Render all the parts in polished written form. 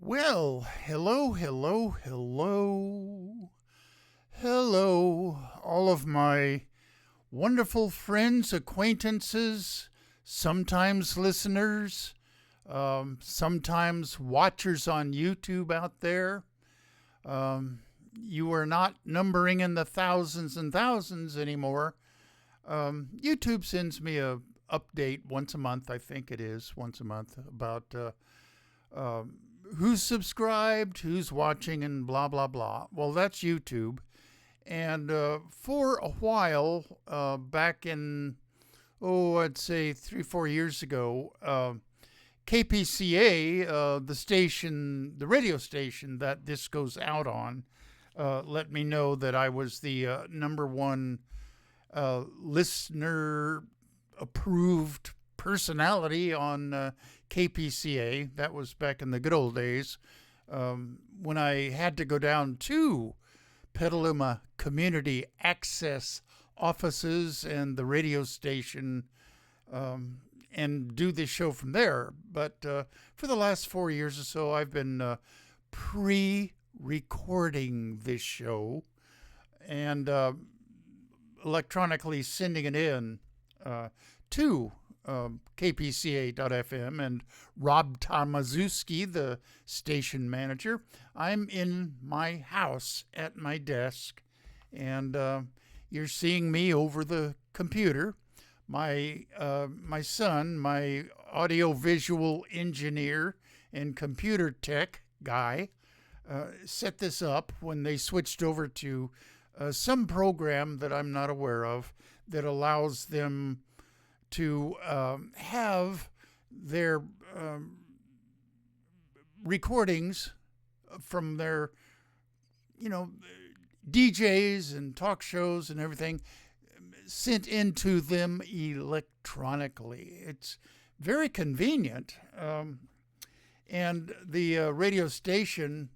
Well, hello, all of my wonderful friends, acquaintances, sometimes listeners, sometimes watchers on YouTube out there. You are not numbering in the thousands and thousands anymore. YouTube sends me a update once a month, I think it is once a month, about uh, who's subscribed, who's watching, and blah, blah, blah. Well, that's YouTube. And for a while, back in, I'd say 3, 4 years ago, KPCA, the radio station that this goes out on, let me know that I was the number one listener approved personality on KPCA. That was back in the good old days, when I had to go down to Petaluma Community Access offices and the radio station, and do this show from there. But for the last 4 years or so, I've been pre-recording this show and electronically sending it in to KPCA.FM and Rob Tomaszewski, the station manager. I'm in my house at my desk, and you're seeing me over the computer. My son, my audio-visual engineer and computer tech guy, set this up when they switched over to some program that I'm not aware of that allows them to have their recordings from their, DJs and talk shows and everything sent into them electronically. It's very convenient. And the radio station,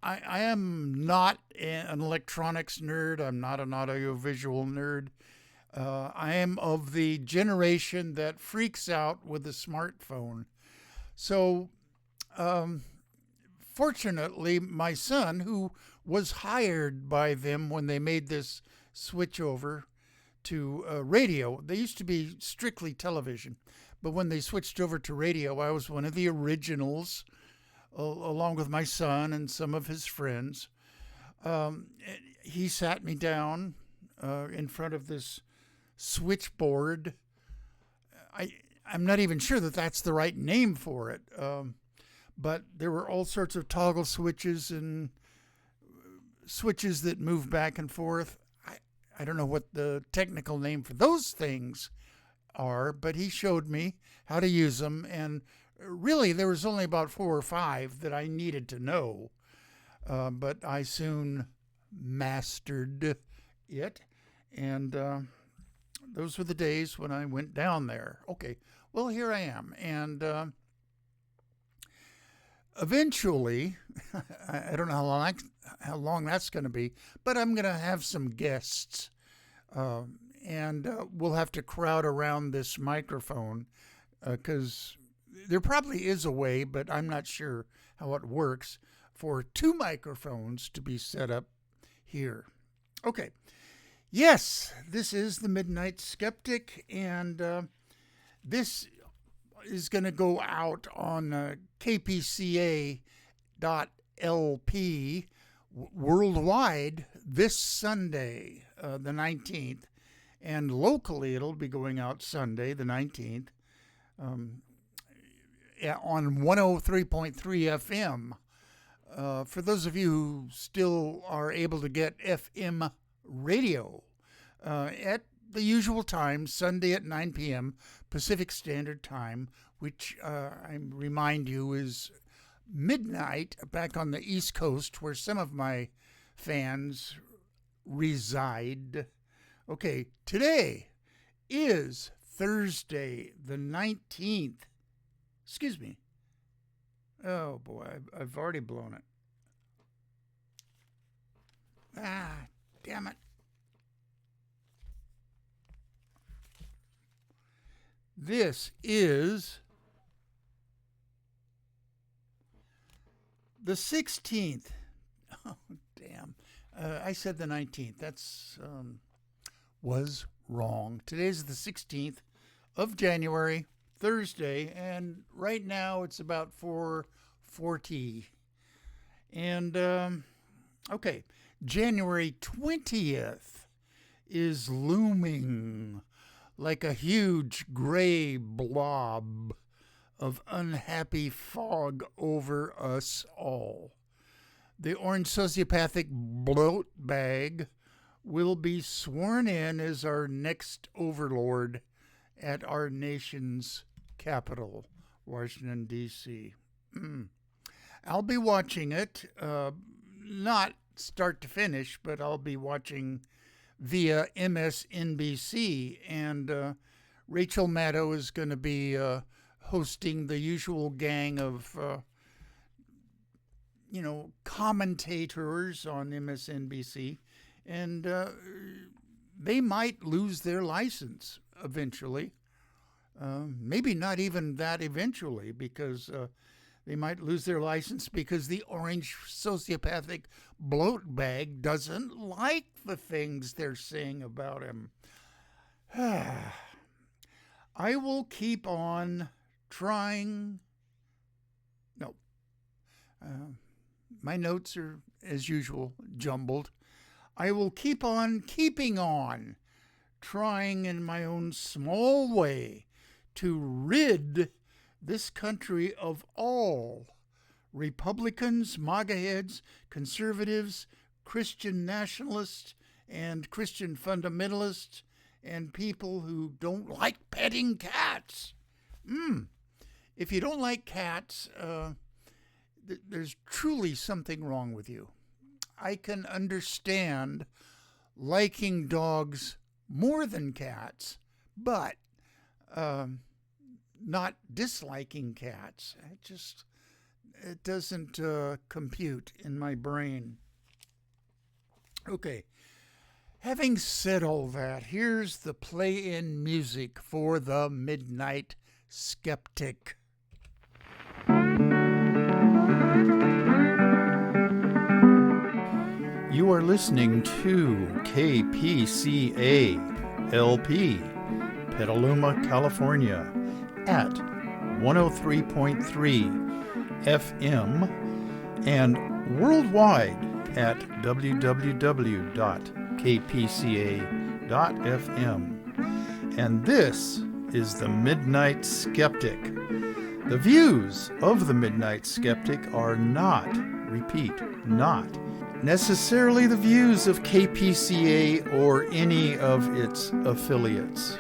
I am not an electronics nerd. I'm not an audiovisual nerd. I am of the generation that freaks out with a smartphone. So, fortunately, my son, who was hired by them when they made this switch over to radio, they used to be strictly television, but when they switched over to radio, I was one of the originals, along with my son and some of his friends. He sat me down in front of this switchboard. I'm not even sure that that's the right name for it, but there were all sorts of toggle switches and switches that move back and forth. I don't know what the technical name for those things are, but he showed me how to use them, and really there was only about 4 or 5 that I needed to know, but I soon mastered it, and those were the days when I went down there. Okay, well, here I am. And eventually, I don't know how long that's going to be, but I'm going to have some guests. And we'll have to crowd around this microphone because there probably is a way, but I'm not sure how it works, for 2 microphones to be set up here. Okay. Yes, this is the Midnight Skeptic, and this is going to go out on KPCA.LP worldwide this Sunday, the 19th, and locally it'll be going out Sunday, the 19th, on 103.3 FM. For those of you who still are able to get FM radio at the usual time, Sunday at 9 p.m. Pacific Standard Time, which I remind you is midnight back on the East Coast, where some of my fans reside. Okay, today is Thursday the 19th. Excuse me. Oh boy, I've already blown it. Damn it. This is The 16th. Oh, damn. I said the 19th. That's was wrong. Today's the 16th of January, Thursday, and right now it's about 4:40. And okay, January 20th is looming like a huge gray blob of unhappy fog over us all. The orange sociopathic Bolatbag will be sworn in as our next overlord at our nation's capital, Washington, D.C. I'll be watching it, not start to finish, but I'll be watching via MSNBC, and Rachel Maddow is going to be hosting the usual gang of, commentators on MSNBC, and they might lose their license eventually. Maybe not even that eventually, because they might lose their license because the orange sociopathic Bolatbag doesn't like the things they're saying about him. I will keep on trying. No. My notes are, as usual, jumbled. I will keep on keeping on, trying in my own small way to rid this country of all Republicans, MAGA heads, conservatives, Christian nationalists, and Christian fundamentalists, and people who don't like petting cats. If you don't like cats, there's truly something wrong with you. I can understand liking dogs more than cats, but not disliking cats. It doesn't compute in my brain. Okay, having said all that, here's the play-in music for the Midnight Skeptic. You are listening to KPCA LP, Petaluma, California, at 103.3 FM and worldwide at www.kpca.fm. And this is the Midnight Skeptic. The views of the Midnight Skeptic are not, repeat, not necessarily the views of KPCA or any of its affiliates.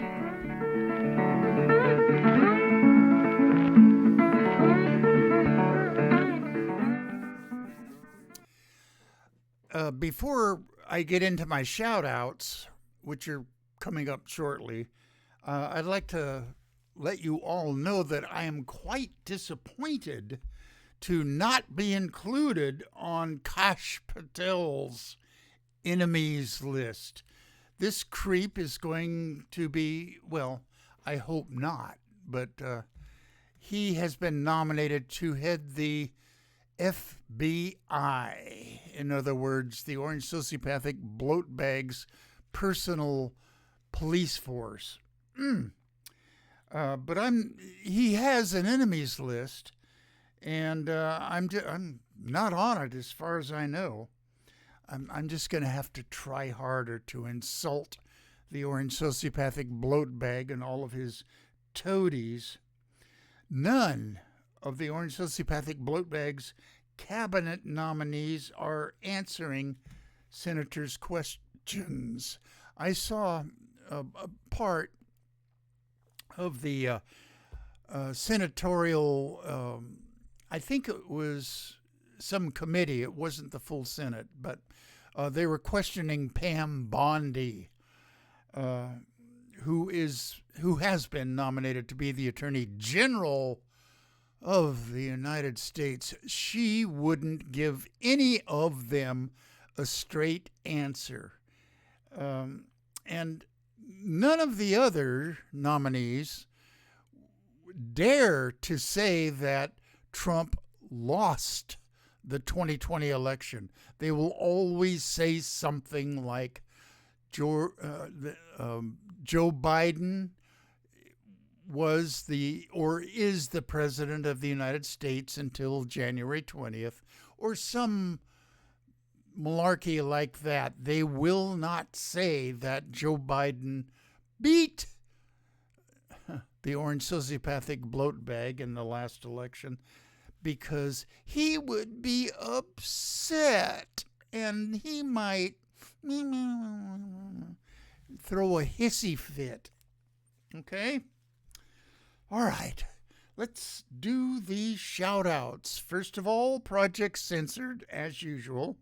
Before I get into my shout-outs, which are coming up shortly, I'd like to let you all know that I am quite disappointed to not be included on Kash Patel's enemies list. This creep is going to be, well, I hope not, but he has been nominated to head the FBI. In other words, the orange sociopathic Bolatbag's personal police force. But he has an enemies list, and I'm not on it as far as I know. I'm just going to have to try harder to insult the orange sociopathic Bolatbag and all of his toadies. None of the orange sociopathic Bolatbag's cabinet nominees are answering senators' questions. I saw a part of the senatorial, I think it was some committee, it wasn't the full Senate, but they were questioning Pam Bondi, who has been nominated to be the Attorney General of the United States. She wouldn't give any of them a straight answer. And none of the other nominees dare to say that Trump lost the 2020 election. They will always say something like Joe Biden was or is the president of the United States until January 20th, or some malarkey like that. They will not say that Joe Biden beat the orange sociopathic bloatbag in the last election, because he would be upset and he might throw a hissy fit. Okay? All right. Let's do these shout outs. First of all, Project Censored, as usual.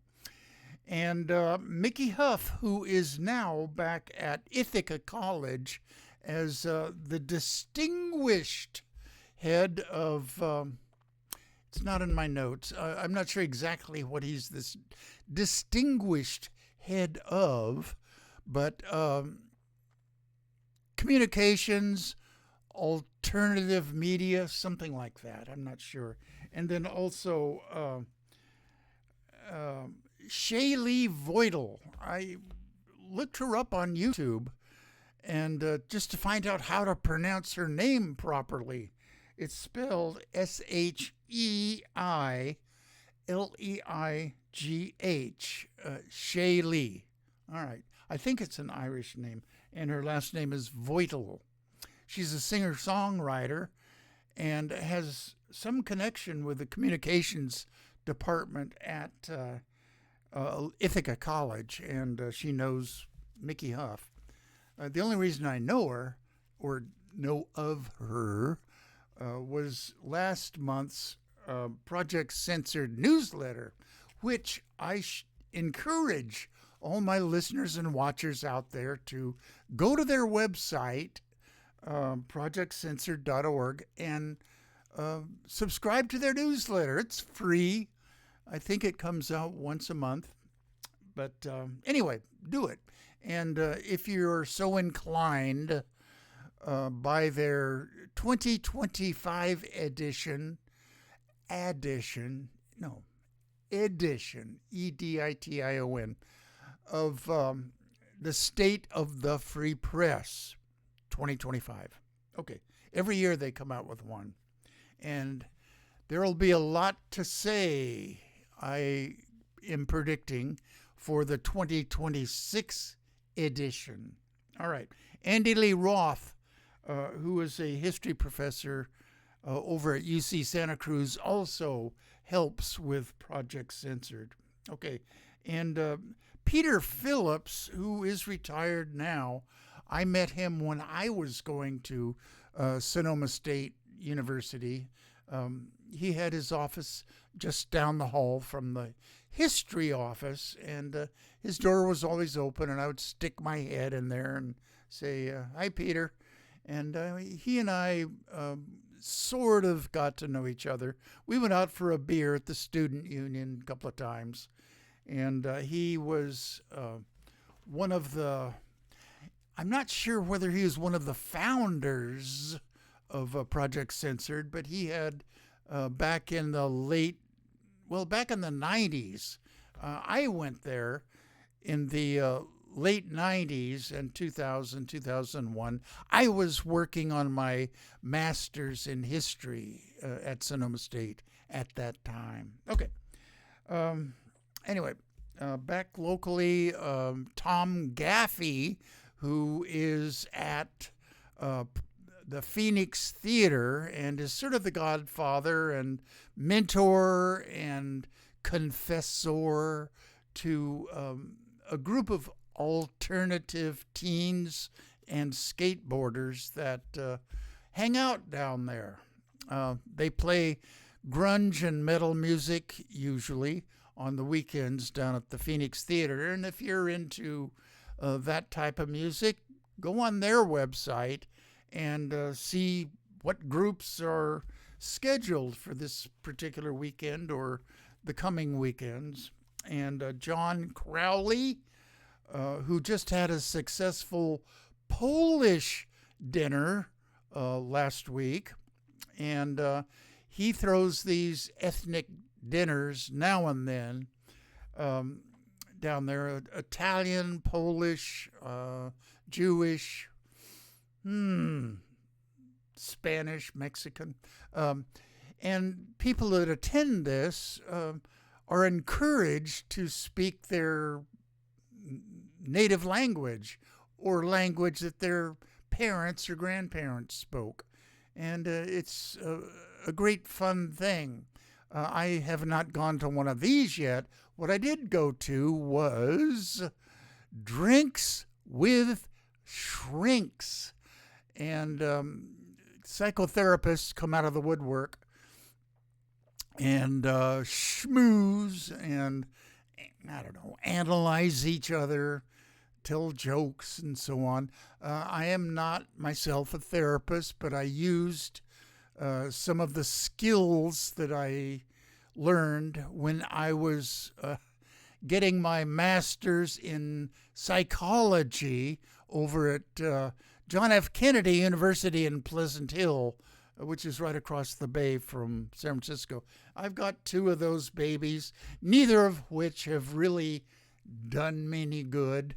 And Mickey Huff, who is now back at Ithaca College as the distinguished head of, it's not in my notes, I'm not sure exactly what he's this distinguished head of, but communications, alternative media, something like that. I'm not sure. And then also Shaylee Voidal. I looked her up on YouTube, and just to find out how to pronounce her name properly. It's spelled Sheileigh. Shaylee. All right. I think it's an Irish name, and her last name is Voidal. She's a singer-songwriter and has some connection with the communications department at Ithaca College, and she knows Mickey Huff. The only reason I know her, or know of her, was last month's Project Censored newsletter, which I encourage all my listeners and watchers out there to go to their website, projectcensored.org, and subscribe to their newsletter. It's free. I think it comes out once a month. But anyway, do it. And if you're so inclined, by their 2025 edition, Edition, of the State of the Free Press 2025. Okay, every year they come out with one. And there'll be a lot to say, I am predicting, for the 2026 edition. All right. Andy Lee Roth, who is a history professor over at UC Santa Cruz, also helps with Project Censored. Okay. And Peter Phillips, who is retired now, I met him when I was going to Sonoma State University. He had his office just down the hall from the history office, and his door was always open, and I would stick my head in there and say, hi, Peter. And he and I sort of got to know each other. We went out for a beer at the Student Union a couple of times, and he was one of the, I'm not sure whether he was one of the founders of Project Censored, but he had back in the 90s. I went there in the late 90s and 2000, 2001. I was working on my master's in history at Sonoma State at that time. Okay. Anyway, back locally, Tom Gaffey, who is at the Phoenix Theater and is sort of the godfather and mentor and confessor to a group of alternative teens and skateboarders that hang out down there. They play grunge and metal music usually on the weekends down at the Phoenix Theater. And if you're into that type of music, go on their website and see what groups are scheduled for this particular weekend or the coming weekends. And John Crowley, who just had a successful Polish dinner last week, and he throws these ethnic dinners now and then down there. Italian, Polish, Jewish, Spanish, Mexican. And people that attend this are encouraged to speak their native language or language that their parents or grandparents spoke. And it's a great fun thing. I have not gone to one of these yet. What I did go to was Drinks with Shrinks. And psychotherapists come out of the woodwork and schmooze and, I don't know, analyze each other, tell jokes, and so on. I am not myself a therapist, but I used some of the skills that I learned when I was getting my master's in psychology over at John F. Kennedy University in Pleasant Hill, which is right across the bay from San Francisco. I've got 2 of those babies, neither of which have really done me any good.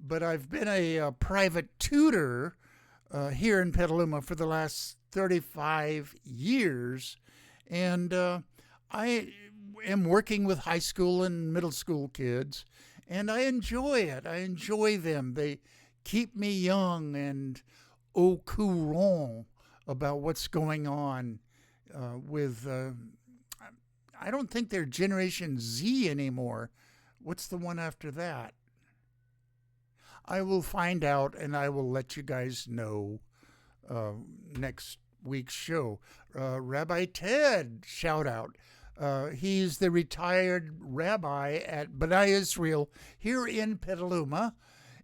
But I've been a private tutor here in Petaluma for the last 35 years, and I am working with high school and middle school kids, and I enjoy it. I enjoy them. They keep me young and au courant about what's going on with, I don't think they're Generation Z anymore. What's the one after that? I will find out, and I will let you guys know next week's show. Rabbi Ted, shout out. He's the retired rabbi at B'nai Israel here in Petaluma.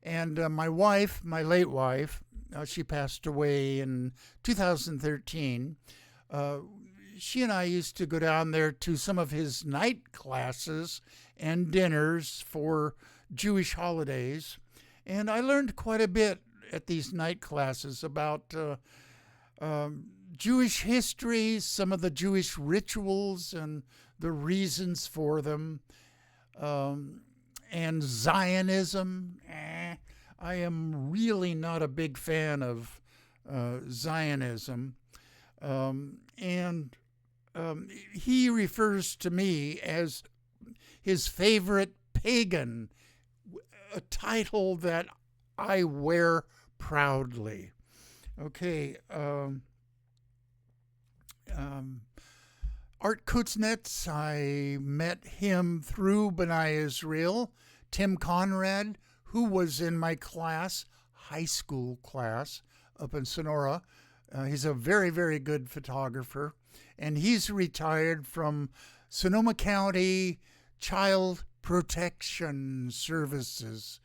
And my wife, my late wife, she passed away in 2013. She and I used to go down there to some of his night classes and dinners for Jewish holidays. And I learned quite a bit at these night classes about Jewish history, some of the Jewish rituals and the reasons for them, and Zionism. I am really not a big fan of Zionism. And he refers to me as his favorite pagan, a title that I wear proudly. Okay. Art Kuznets, I met him through B'nai Israel. Tim Conrad, who was in my class, high school class, up in Sonora. He's a very, very good photographer. And he's retired from Sonoma County Child Protection Services,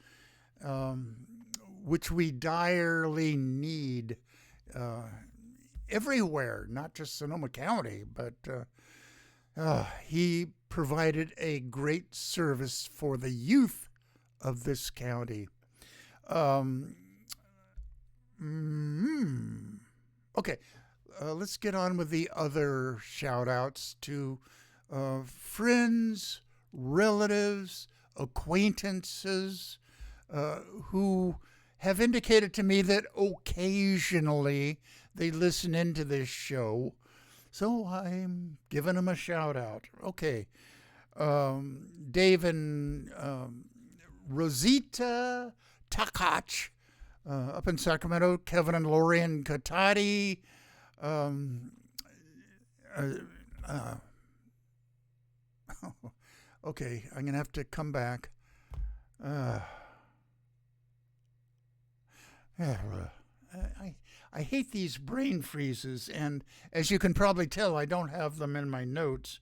which we direly need everywhere, not just Sonoma County, but he provided a great service for the youth of this county. Okay, let's get on with the other shout-outs to friends, relatives, acquaintances who have indicated to me that occasionally they listen into this show. So I'm giving them a shout out. Okay. Dave and Rosita Takach up in Sacramento. Kevin and Lori and Katati. Okay, I'm going to have to come back. I hate these brain freezes, and as you can probably tell, I don't have them in my notes.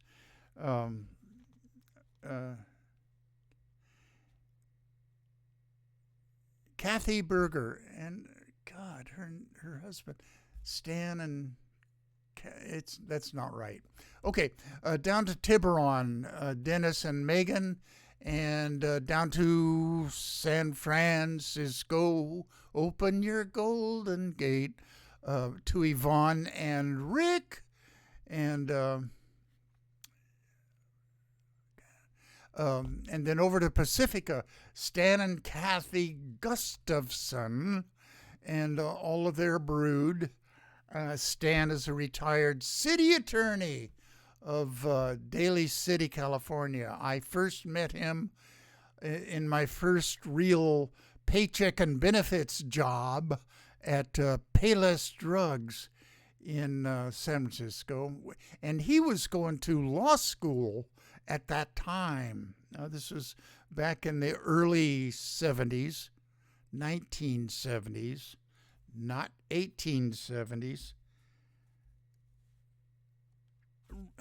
Kathy Berger and God, her husband, Stan, and that's not right. Okay, down to Tiburon, Dennis and Megan, and down to San Francisco. Open your golden gate, to Yvonne and Rick, and And then over to Pacifica, Stan and Kathy Gustafson and all of their brood. Stan is a retired city attorney of Daly City, California. I first met him in my first real paycheck and benefits job at Payless Drugs in San Francisco. And he was going to law school at that time. This was back in the early 70s, 1970s, not 1870s.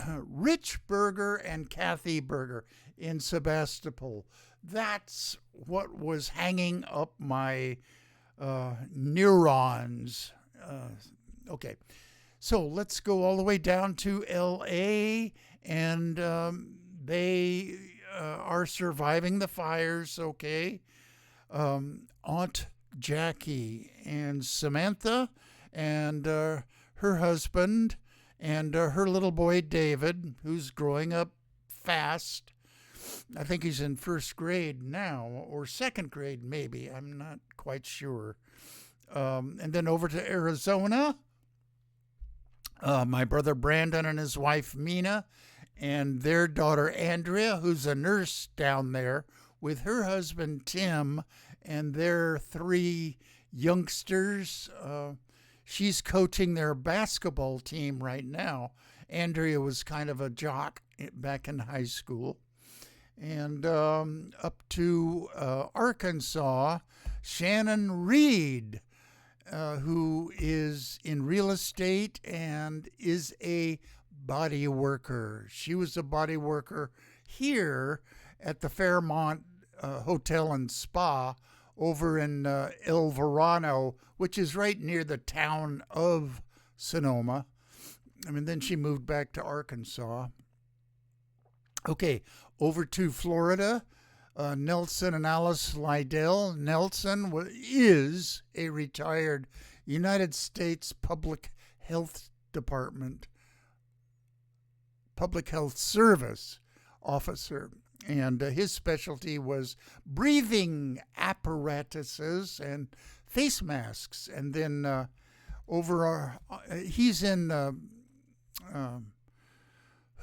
Rich Berger and Kathy Berger in Sebastopol. That's what was hanging up my neurons. Okay, so let's go all the way down to L.A. and they are surviving the fires, okay. Aunt Jackie and Samantha and her husband and her little boy David, who's growing up fast. I think he's in first grade now, or second grade maybe. I'm not quite sure. And then over to Arizona, my brother Brandon and his wife Mina and their daughter Andrea, who's a nurse down there, with her husband Tim and their 3 youngsters. She's coaching their basketball team right now. Andrea was kind of a jock back in high school. And up to Arkansas, Shannon Reed, who is in real estate and is a body worker. She was a body worker here at the Fairmont Hotel and Spa over in El Verano, which is right near the town of Sonoma. I mean, then she moved back to Arkansas. Okay, over to Florida, Nelson and Alice Lydell. Nelson is a retired United States Public Health Service officer, and his specialty was breathing apparatuses and face masks. And then he's in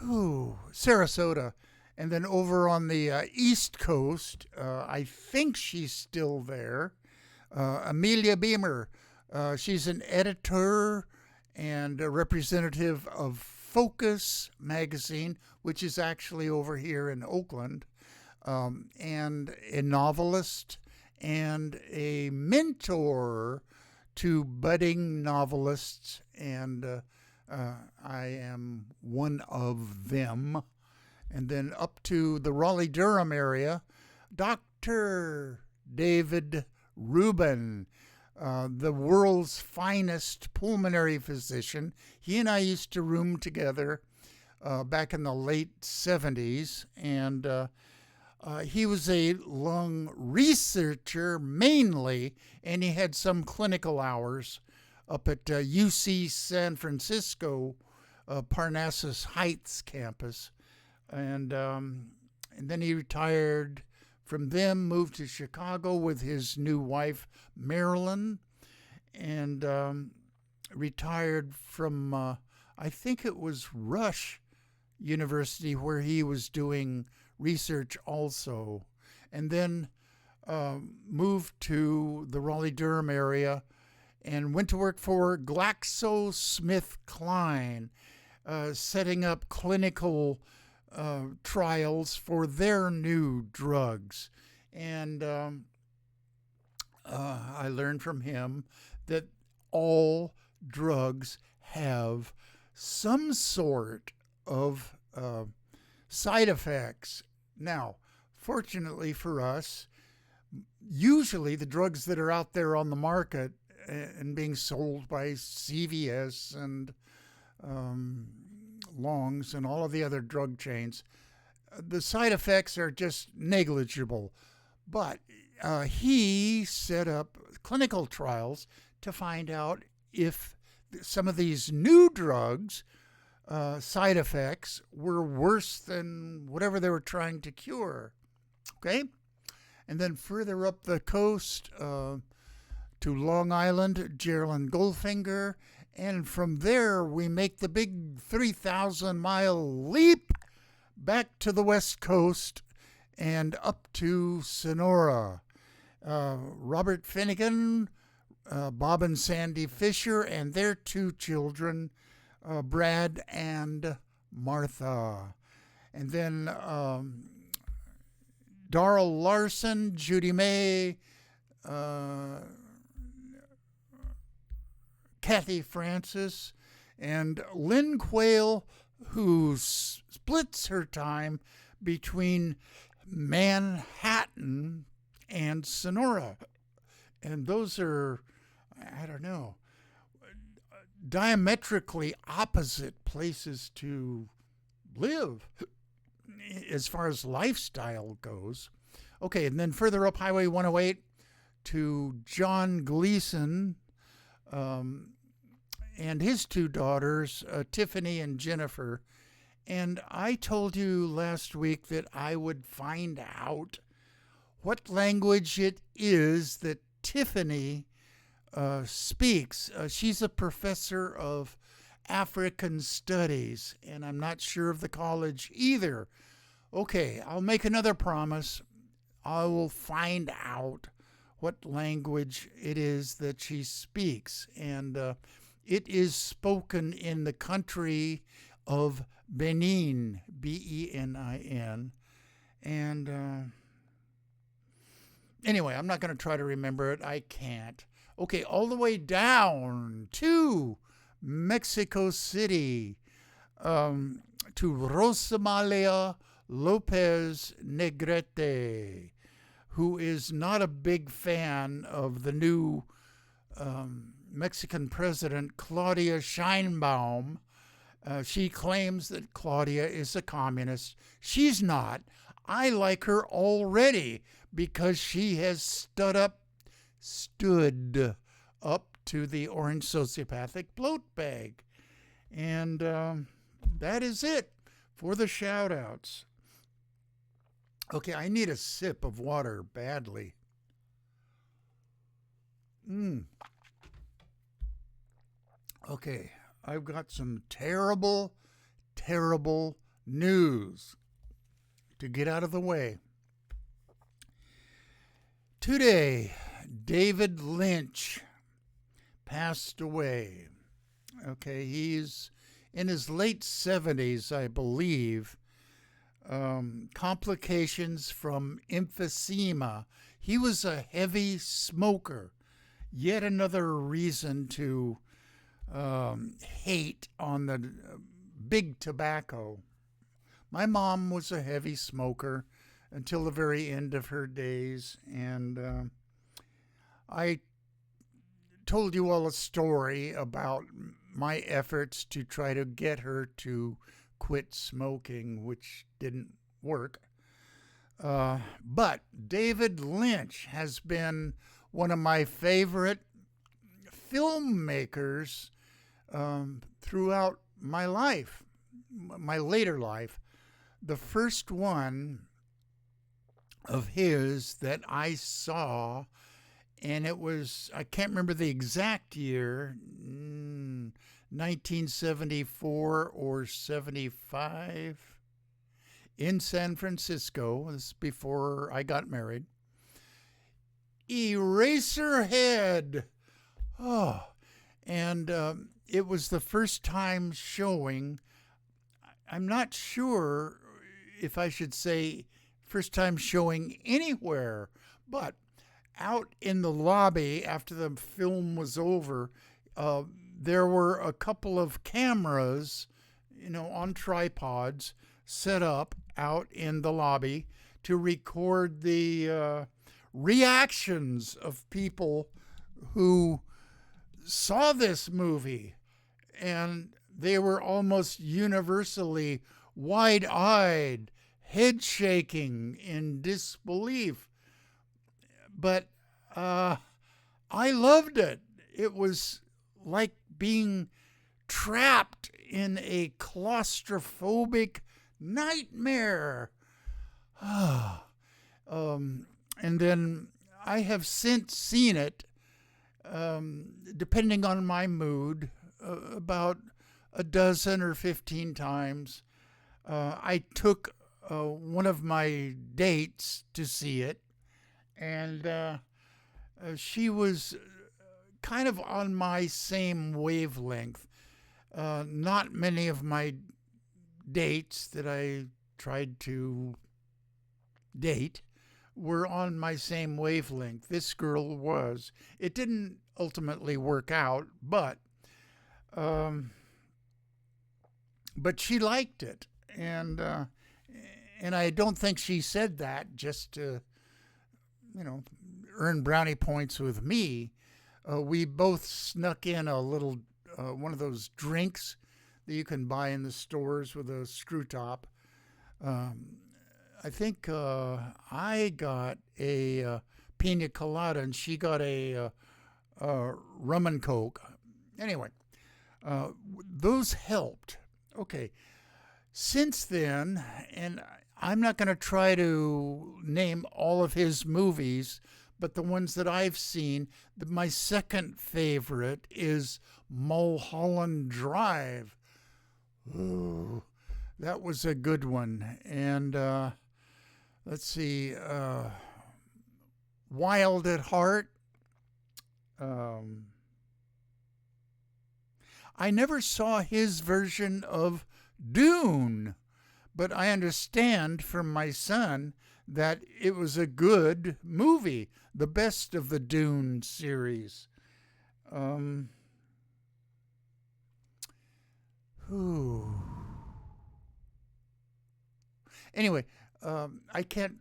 Sarasota. And then over on the East Coast, I think she's still there, Amelia Beamer. She's an editor and a representative of Focus magazine, which is actually over here in Oakland, and a novelist and a mentor to budding novelists, and I am one of them. And then up to the Raleigh-Durham area, Dr. David Rubin, the world's finest pulmonary physician. He and I used to room together back in the late 70s, and he was a lung researcher mainly, and he had some clinical hours up at UC San Francisco, Parnassus Heights campus. And then he retired from them, moved to Chicago with his new wife, Marilyn, and retired from, I think it was Rush University, where he was doing research also. And then moved to the Raleigh-Durham area and went to work for GlaxoSmithKline, setting up clinical trials for their new drugs. And I learned from him that all drugs have some sort of side effects. Now, fortunately for us, usually the drugs that are out there on the market and being sold by CVS and Longs and all of the other drug chains, the side effects are just negligible. But he set up clinical trials to find out if some of these new drugs side effects were worse than whatever they were trying to cure. Okay? And then further up the coast to Long Island, Gerald Goldfinger. And from there, we make the big 3,000-mile leap back to the West Coast and up to Sonora. Robert Finnegan, Bob and Sandy Fisher, and their two children, Brad and Martha. And then Darrell Larson, Judy May, Kathy Francis, and Lynn Quayle, who splits her time between Manhattan and Sonora. And those are, I don't know, diametrically opposite places to live as far as lifestyle goes. Okay, and then further up Highway 108 to John Gleason and his two daughters, Tiffany and Jennifer. And I told you last week that I would find out what language it is that Tiffany speaks. She's a professor of African Studies, and I'm not sure of the college either. Okay, I'll make another promise. I will find out what language it is that she speaks. And it is spoken in the country of Benin, Benin. And anyway, I'm not going to try to remember it. I can't. Okay, all the way down to Mexico City, to Rosamalia Lopez Negrete, who is not a big fan of the new Mexican president, Claudia Sheinbaum. She claims that Claudia is a communist. She's not. I like her already because she has stood up to the orange sociopathic bloat bag. And that is it for the shout outs. Okay, I need a sip of water badly. Okay, I've got some terrible, terrible news to get out of the way. Today, David Lynch passed away. Okay, he's in his late 70s, I believe. Complications from emphysema. He was a heavy smoker. Yet another reason to hate on the big tobacco. My mom was a heavy smoker until the very end of her days, and I told you all a story about my efforts to try to get her to quit smoking, which didn't work. But David Lynch has been one of my favorite filmmakers throughout my life, my later life. The first one of his that I saw, and it was, I can't remember the exact year, 1974 or 75, in San Francisco. This is before I got married. Eraserhead. Oh, and it was the first time showing. I'm not sure if I should say first time showing anywhere, but out in the lobby after the film was over, there were a couple of cameras, on tripods set up out in the lobby to record the reactions of people who saw this movie. And they were almost universally wide-eyed, head-shaking in disbelief. But I loved it. It was like being trapped in a claustrophobic nightmare. And then I have since seen it, depending on my mood, about a dozen or 15 times. I took one of my dates to see it, and she was kind of on my same wavelength. Not many of my dates that I tried to date were on my same wavelength. This girl was. It didn't ultimately work out, but she liked it, and I don't think she said that just to, earn brownie points with me. We both snuck in a little one of those drinks that you can buy in the stores with a screw top. I think I got a pina colada and she got a rum and coke. Anyway, those helped. Okay. Since then, and I'm not going to try to name all of his movies, but the ones that I've seen, my second favorite is Mulholland Drive. Ooh, that was a good one. And let's see, Wild at Heart. I never saw his version of Dune, but I understand from my son that it was a good movie, the best of the Dune series. Anyway, I can't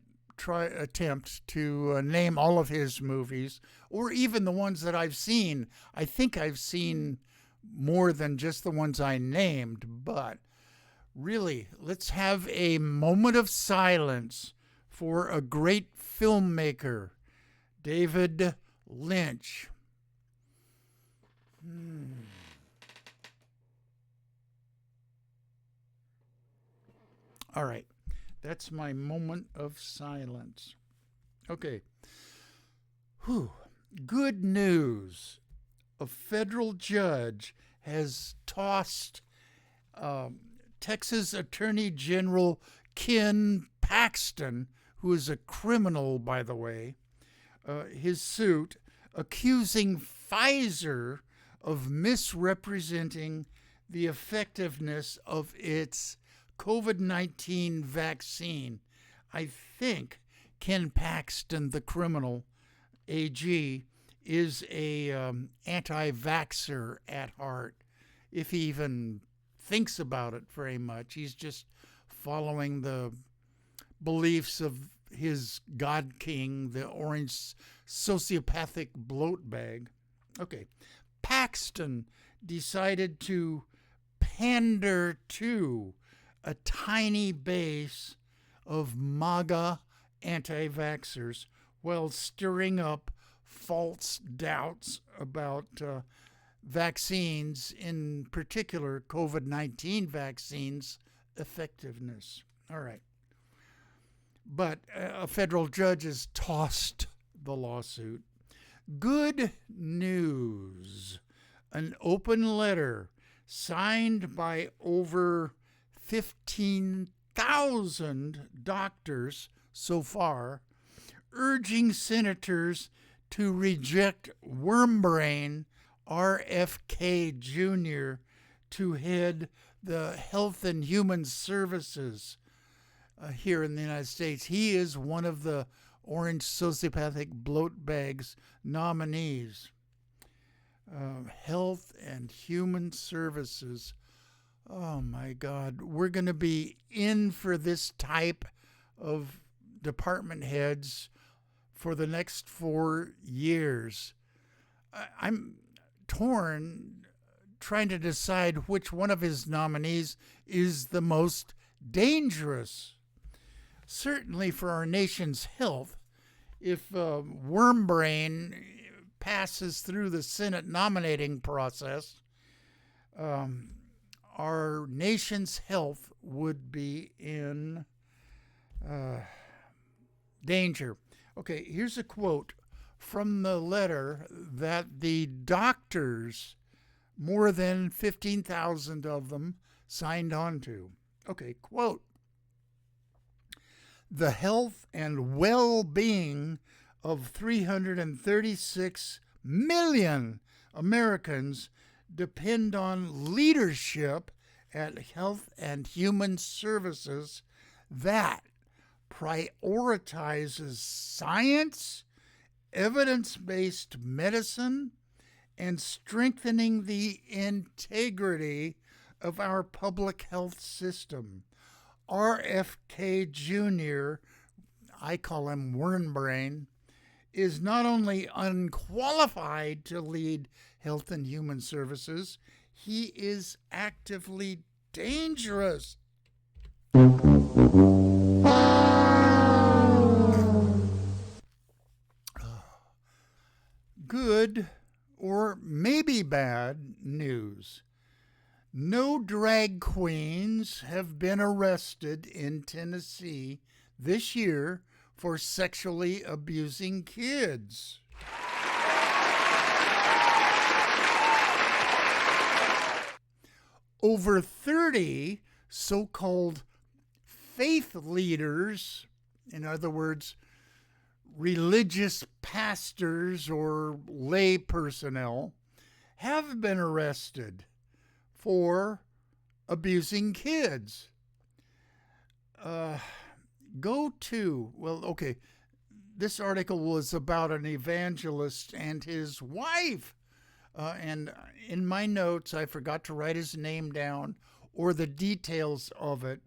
attempt to name all of his movies, or even the ones that I've seen. I think I've seen more than just the ones I named, but really, let's have a moment of silence for a great filmmaker, David Lynch. All right, that's my moment of silence. Okay. Good news. A federal judge has tossed Texas Attorney General Ken Paxton, who is a criminal, by the way, his suit accusing Pfizer of misrepresenting the effectiveness of its COVID-19 vaccine. I think Ken Paxton, the criminal, AG, is a anti-vaxxer at heart, if he even thinks about it very much. He's just following the beliefs of his God King, the orange sociopathic bloat bag. Okay, Paxton decided to pander to a tiny base of MAGA anti-vaxxers while stirring up false doubts about vaccines, in particular COVID-19 vaccines' effectiveness. All right. But a federal judge has tossed the lawsuit. Good news. An open letter signed by over 15,000 doctors so far, urging senators to reject Wormbrain RFK Jr. to head the Health and Human Services here in the United States. He is one of the orange sociopathic bloat bags nominees. Health and Human Services. Oh my God, we're going to be in for this type of department heads for the next 4 years. I'm torn trying to decide which one of his nominees is the most dangerous. Certainly for our nation's health, if Wormbrain passes through the Senate nominating process, our nation's health would be in danger. Okay, here's a quote from the letter that the doctors, more than 15,000 of them, signed on to. Okay, quote: "The health and well-being of 336 million Americans depend on leadership at Health and Human Services that prioritizes science, evidence-based medicine, and strengthening the integrity of our public health system." RFK Jr., I call him Wormbrain, is not only unqualified to lead Health and Human Services, he is actively dangerous. Good, or maybe bad, news. No drag queens have been arrested in Tennessee this year for sexually abusing kids. Over 30 so-called faith leaders, in other words, religious pastors or lay personnel, have been arrested for abusing kids. This article was about an evangelist and his wife. And in my notes, I forgot to write his name down or the details of it.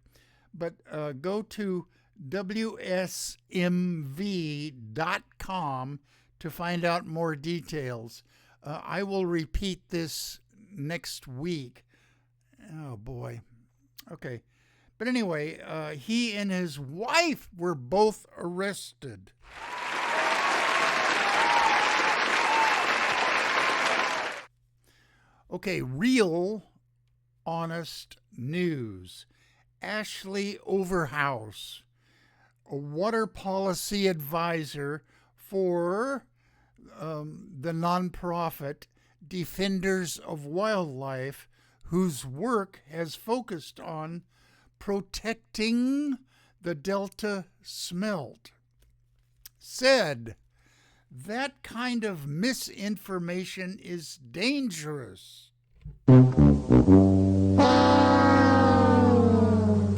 But go to WSMV.com to find out more details. I will repeat this next week. Oh, boy. Okay. But anyway, he and his wife were both arrested. Okay, real, honest news. Ashley Overhouse, a water policy advisor for the nonprofit Defenders of Wildlife, whose work has focused on protecting the Delta smelt, said that kind of misinformation is dangerous.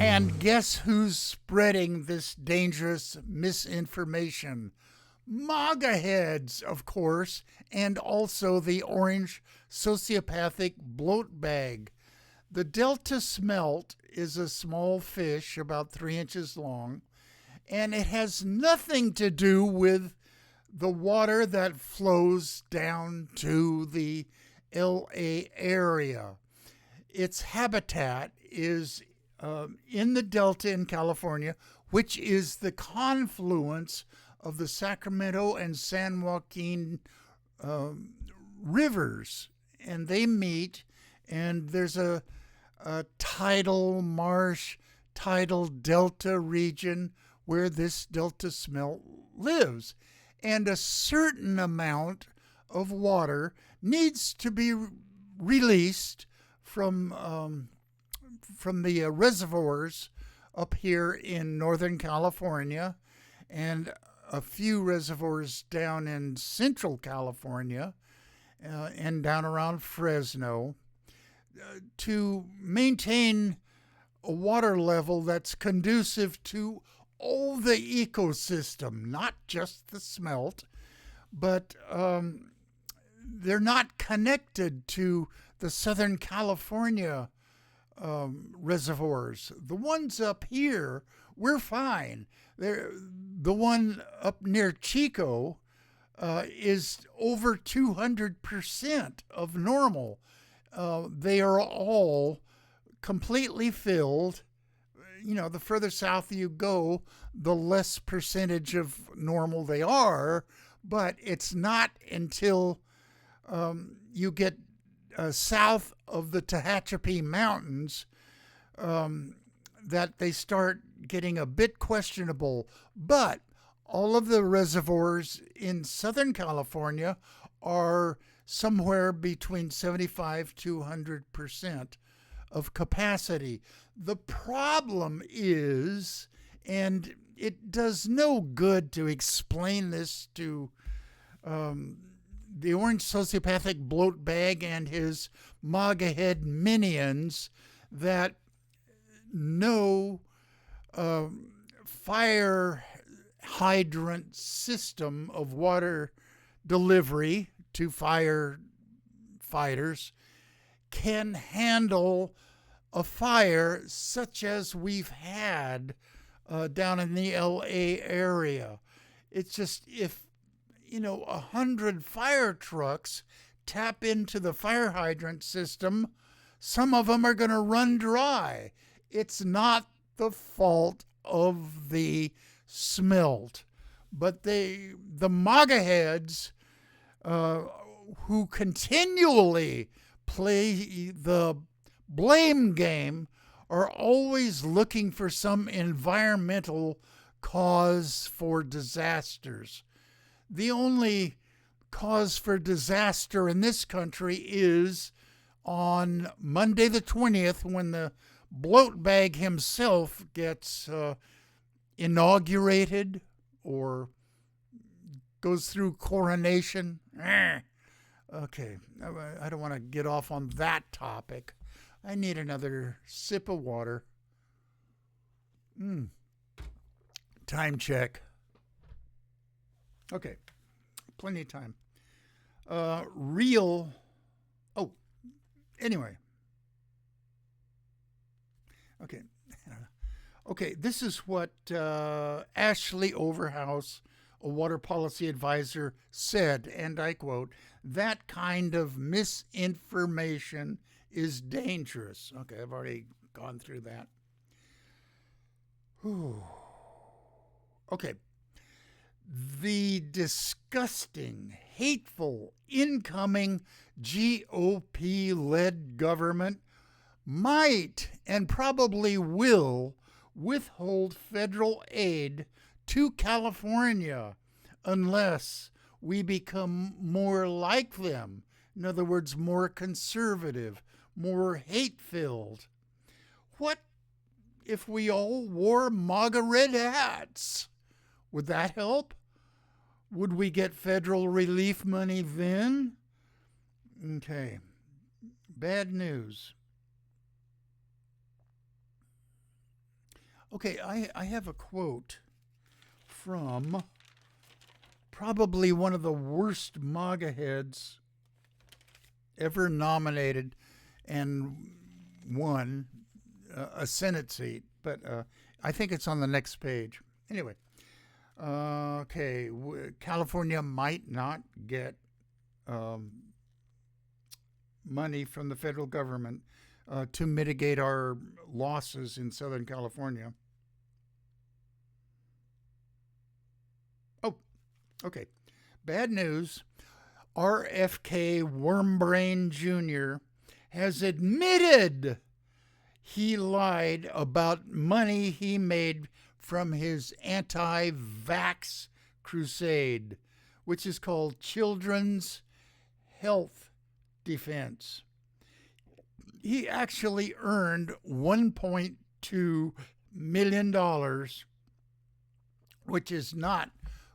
And guess who's spreading this dangerous misinformation? MAGA heads, of course, and also the orange sociopathic Bolatbag. The Delta smelt is a small fish about 3 inches long, and it has nothing to do with the water that flows down to the LA area. Its habitat is in the Delta in California, which is the confluence of the Sacramento and San Joaquin rivers. And they meet, and there's a tidal marsh, tidal delta region where this Delta smelt lives. And a certain amount of water needs to be released from the reservoirs up here in Northern California and a few reservoirs down in Central California and down around Fresno to maintain a water level that's conducive to all the ecosystem, not just the smelt, but they're not connected to the Southern California reservoirs. The ones up here, we're fine. The one up near Chico is over 200% of normal. They are all completely filled. You know, the further south you go, the less percentage of normal they are. But it's not until you get south of the Tehachapi Mountains that they start getting a bit questionable. But all of the reservoirs in Southern California are somewhere between 75 to 100% of capacity. The problem is, and it does no good to explain this to the orange sociopathic Bolatbag and his MAGA head minions, that no fire hydrant system of water delivery to firefighters can handle a fire such as we've had down in the LA area. It's just, if 100 fire trucks tap into the fire hydrant system, some of them are going to run dry. It's not the fault of the smelt, but the MAGA heads who continually play the blame game are always looking for some environmental cause for disasters. The only cause for disaster in this country is on Monday the 20th, when the Bolatbag himself gets inaugurated or goes through coronation. Okay, I don't want to get off on that topic. I need another sip of water. Time check. Okay, plenty of time. Anyway. Okay, this is what Ashley Overhouse, a water policy advisor, said, and I quote, "That kind of misinformation is dangerous." Okay, I've already gone through that. Whew. Okay. The disgusting, hateful, incoming GOP-led government might and probably will withhold federal aid to California unless we become more like them. In other words, more conservative, more hate-filled. What if we all wore MAGA red hats? Would that help? Would we get federal relief money then? Okay. Bad news. Okay, I have a quote from probably one of the worst MAGA heads ever nominated and won a Senate seat, but I think it's on the next page. Anyway, okay, California might not get money from the federal government to mitigate our losses in Southern California. Oh, okay. Bad news. RFK Wormbrain Jr. has admitted he lied about money he made from his anti-vax crusade, which is called Children's Health Defense. He actually earned $1.2 million, which is not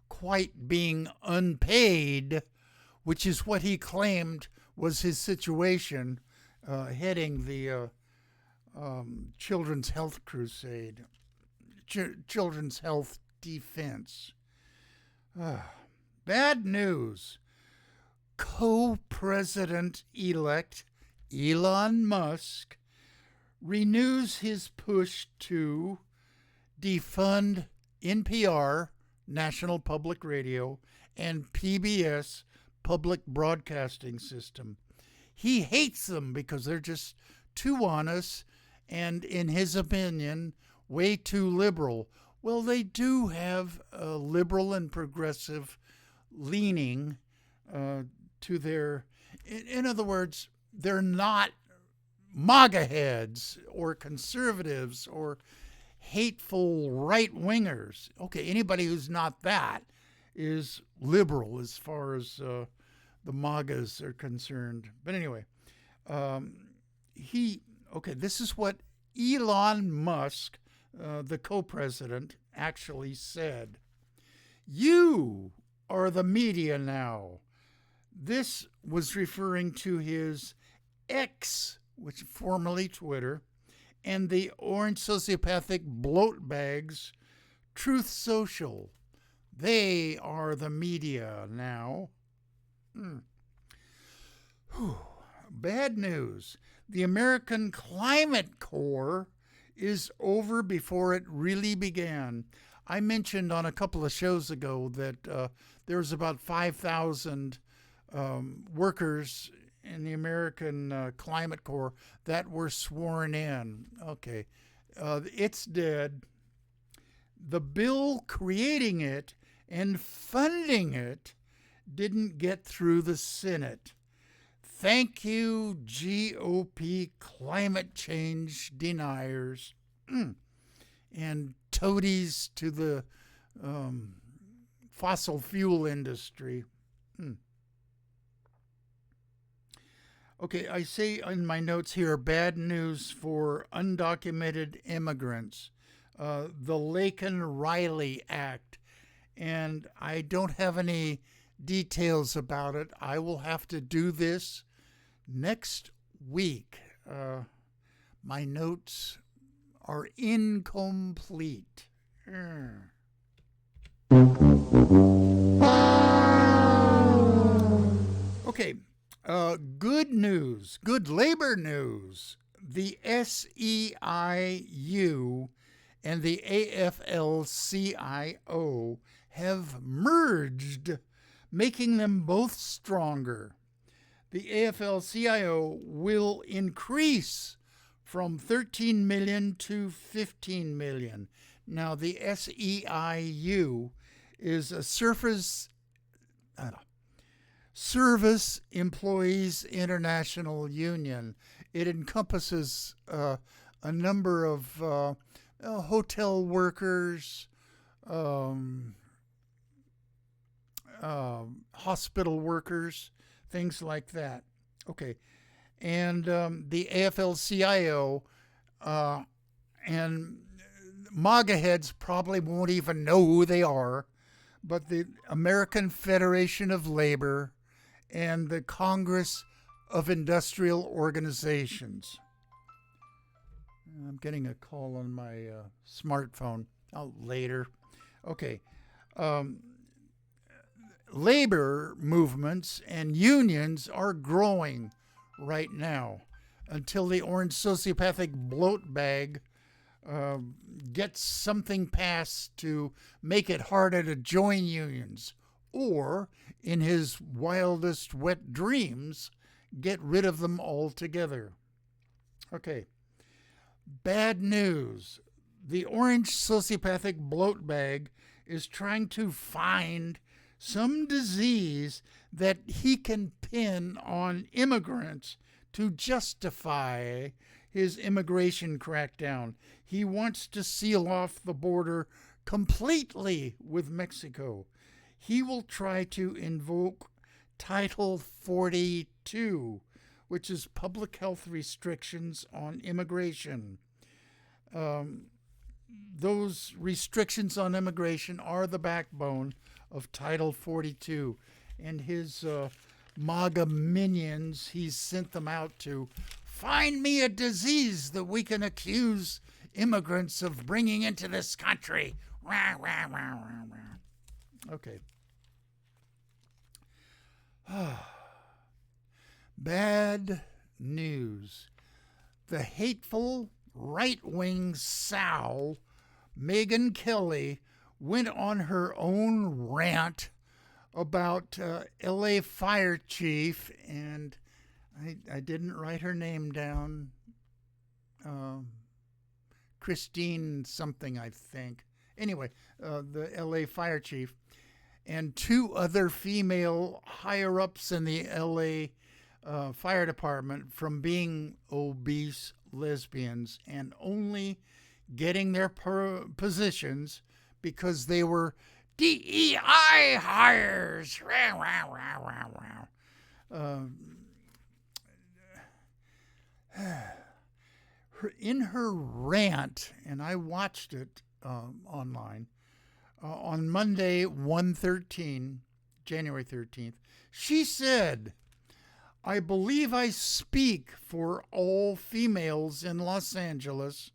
quite being unpaid, which is what he claimed was his situation heading the Children's Health Crusade, Children's Health Defense. Bad news. Co-president-elect Elon Musk renews his push to defund NPR, National Public Radio, and PBS, Public Broadcasting System. He hates them because they're just too honest and, in his opinion, way too liberal. Well, they do have a liberal and progressive leaning to their... In other words, they're not MAGA heads or conservatives or hateful right wingers. Okay, anybody who's not that is liberal as far as the MAGAs are concerned. But anyway, this is what Elon Musk, the co-president, actually said. You are the media now. This was referring to his X, which formerly Twitter, and the orange sociopathic bloat bags, Truth Social. They are the media now. Bad news. The American Climate Corps is over before it really began. I mentioned on a couple of shows ago that there's about 5,000 workers in the American Climate Corps that were sworn in. Okay, it's dead. The bill creating it and funding it didn't get through the Senate. Thank you, GOP climate change deniers and toadies to the fossil fuel industry. Okay, I say in my notes here, bad news for undocumented immigrants. The Laken-Riley Act, and I don't have any details about it. I will have to do this next week. My notes are incomplete. Okay, good news, good labor news. The SEIU and the AFL-CIO have merged, making them both stronger. The AFL-CIO will increase from 13 million to 15 million. Now, the SEIU is a Service Employees International Union. It encompasses a number of hotel workers, hospital workers, things like that. Okay. And the AFL-CIO and MAGA heads probably won't even know who they are, but the American Federation of Labor and the Congress of Industrial Organizations. I'm getting a call on my smartphone. Later. Okay. Labor movements and unions are growing right now until the orange sociopathic bloat bag gets something passed to make it harder to join unions, or, in his wildest wet dreams, get rid of them altogether. Okay. Bad news. The orange sociopathic bloat bag is trying to find some disease that he can pin on immigrants to justify his immigration crackdown. He wants to seal off the border completely with Mexico. He will try to invoke Title 42, which is public health restrictions on immigration. Those restrictions on immigration are the backbone of Title 42. And his MAGA minions, he's sent them out to find me a disease that we can accuse immigrants of bringing into this country. Rah, rah, rah, rah, rah. Okay. Bad news. The hateful right-wing sow, Megyn Kelly, went on her own rant about LA fire chief, and I didn't write her name down. Christine something, I think. Anyway, the LA fire chief and two other female higher-ups in the LA fire department from being obese lesbians and only getting their positions because they were DEI hires. In her rant, and I watched it online, on Monday, 1/13, January 13th, she said, I believe I speak for all females in Los Angeles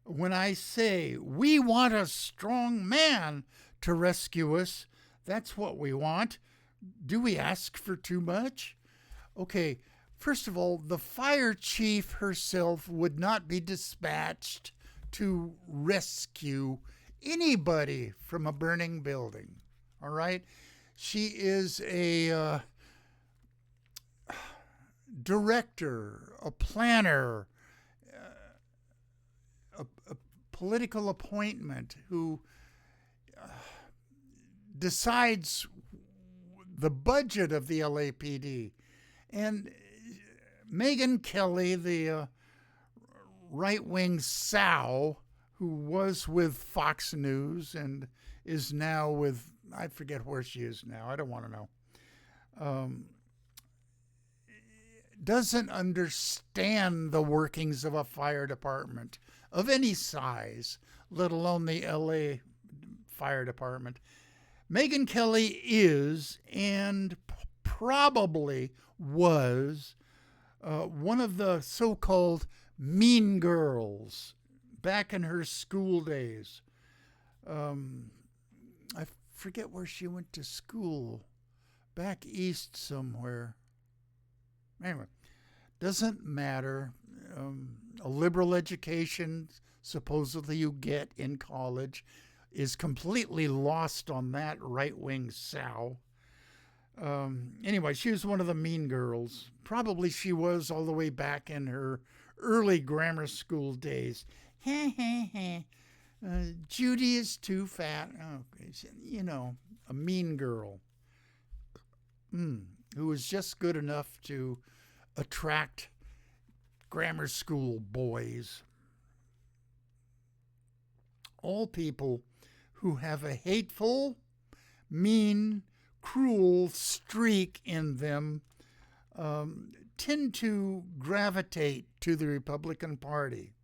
when I say we want a strong man to rescue us. That's what we want. Do we ask for too much? Okay, first of all, the fire chief herself would not be dispatched to rescue anybody from a burning building. All right? She is a director, a planner, a political appointment who decides the budget of the LAPD. And Megyn Kelly, the right-wing sow who was with Fox News and is now with, I forget where she is now, I don't want to know, doesn't understand the workings of a fire department of any size, let alone the LA Fire Department. Megyn Kelly is and probably was one of the so-called mean girls back in her school days. I forget where she went to school, back east somewhere. Anyway, doesn't matter. A liberal education, supposedly you get in college, is completely lost on that right-wing sow. Anyway, she was one of the mean girls. Probably she was all the way back in her early grammar school days. Judy is too fat. Oh, a mean girl. Who was just good enough to attract grammar school boys. All people who have a hateful, mean, cruel streak in them tend to gravitate to the Republican Party.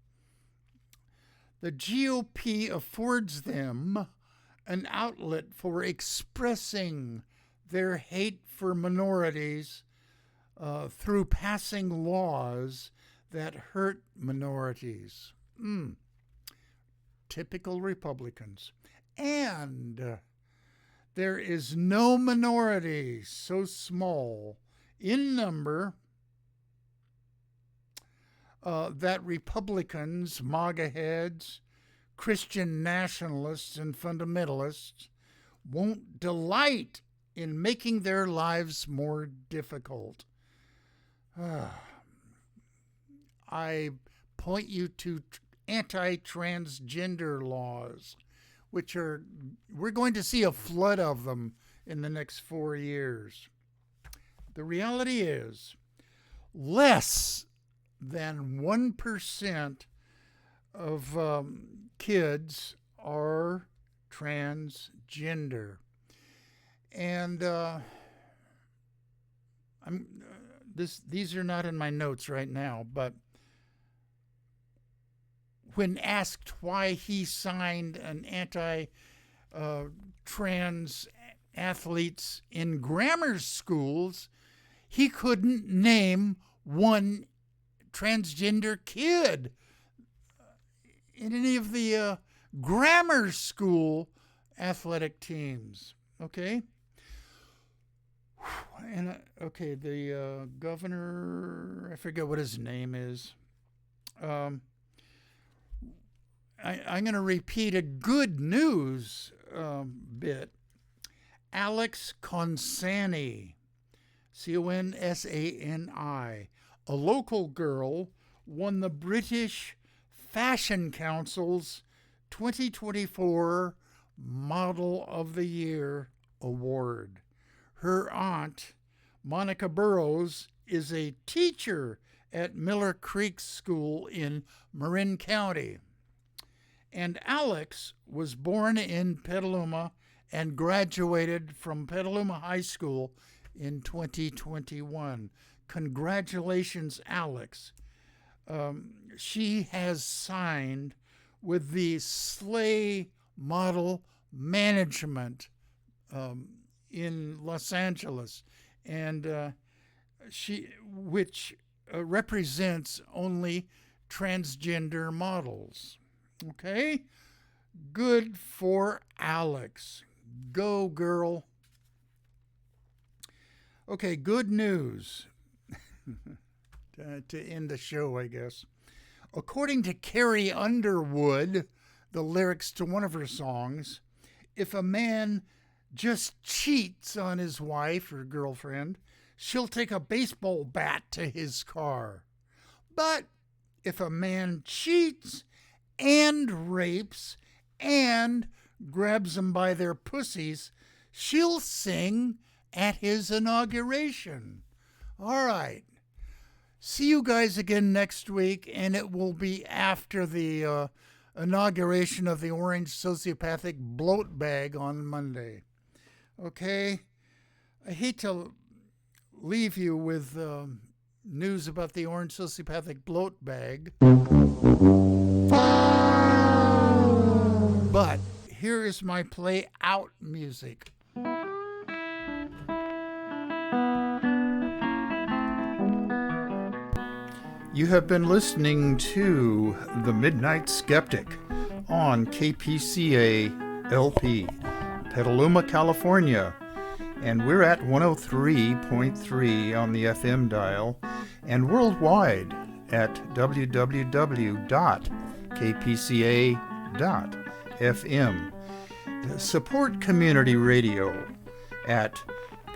The GOP affords them an outlet for expressing their hate for minorities through passing laws that hurt minorities. Typical Republicans. And there is no minority so small in number that Republicans, MAGA heads, Christian nationalists, and fundamentalists won't delight in making their lives more difficult. I point you to anti-transgender laws, which we're going to see a flood of them in the next 4 years. The reality is, less than 1% of kids are transgender. And these are not in my notes right now, but when asked why he signed an anti-trans athletes in grammar schools, he couldn't name one transgender kid in any of the grammar school athletic teams. Okay? And the governor, I forget what his name is. I'm going to repeat a good news bit. Alex Consani, Consani, a local girl, won the British Fashion Council's 2024 Model of the Year award. Her aunt, Monica Burrows, is a teacher at Miller Creek School in Marin County. And Alex was born in Petaluma and graduated from Petaluma High School in 2021. Congratulations, Alex. She has signed with the Slay Model Management in Los Angeles, and which represents only transgender models. Okay? Good for Alex. Go, girl. Okay, good news. To end the show, I guess. According to Carrie Underwood, the lyrics to one of her songs, if a man just cheats on his wife or girlfriend, she'll take a baseball bat to his car. But if a man cheats and rapes and grabs them by their pussies, she'll sing at his inauguration. All right. See you guys again next week, and it will be after the inauguration of the orange sociopathic bloat bag on Monday. Okay? I hate to leave you with news about the orange sociopathic bloat bag, but here is my play out music. You have been listening to The Midnight Skeptic on KPCA LP, Petaluma, California. And we're at 103.3 on the FM dial and worldwide at www.kpca.fm. Support community radio at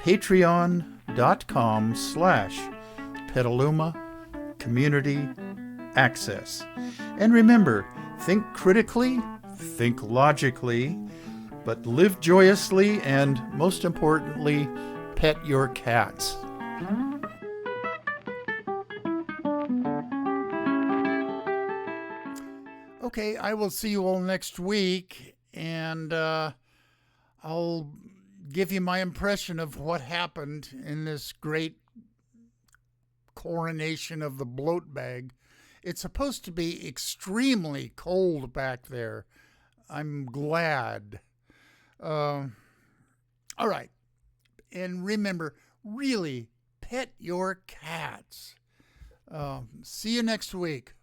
patreon.com/Petaluma Community Access. And remember, think critically, think logically, but live joyously, and most importantly, pet your cats. Okay, I will see you all next week, and I'll give you my impression of what happened in this great coronation of the bloat bag. It's supposed to be extremely cold back there. I'm glad. All right. And remember, really pet your cats. See you next week.